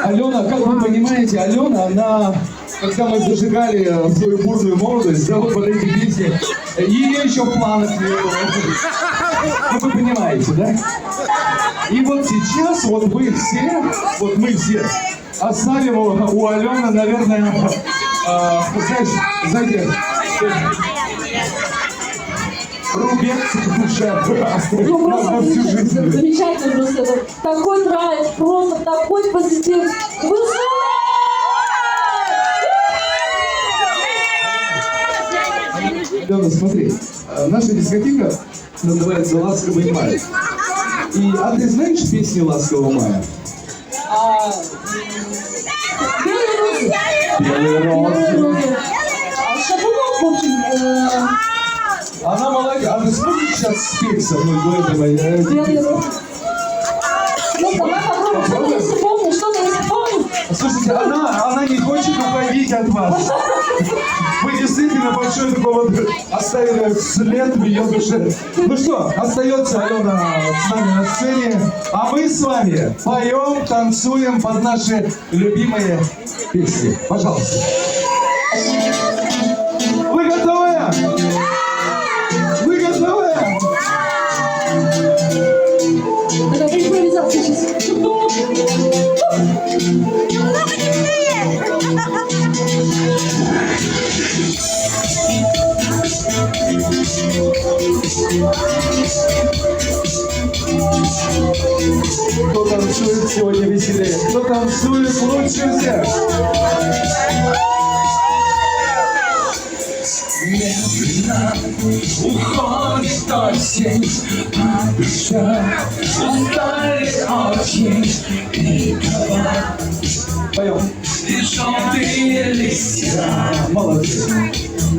Алена, как вы понимаете, Алена, она, когда мы зажигали свою бурную молодость, да, вот под эти песни, ее еще в планах не было. Ну, вы понимаете, да? И вот сейчас, вот вы все, вот мы все, оставим у Алены, наверное, знаете, рубец в душе оставим на всю жизнь. Замечательно просто. Такой драйв, просто такой позитив. Алена, смотри, наша дискотека называется «Ласковый май». А ты знаешь песни «Ласкового мая»? Белые розы. Шабунов, в общем. Она молодец. А ты сможешь сейчас спеть со мной дуэтом? Белые розы. Ну, давай попробуем. Что-то если помнишь. Слушайте, она не хочет уходить от вас. Вы действительно большой такой вот оставили след в ее душе. Ну что, остается Алена с нами на сцене, а мы с вами поем, танцуем под наши любимые песни. Пожалуйста. Вы готовы? Вы готовы? Это импровизация сейчас. Кто танцует сегодня веселее? Кто танцует лучше всех? Медленно уходит осень, обещаю, устали очень пиковать. Поем. И желтые листья Молодцы.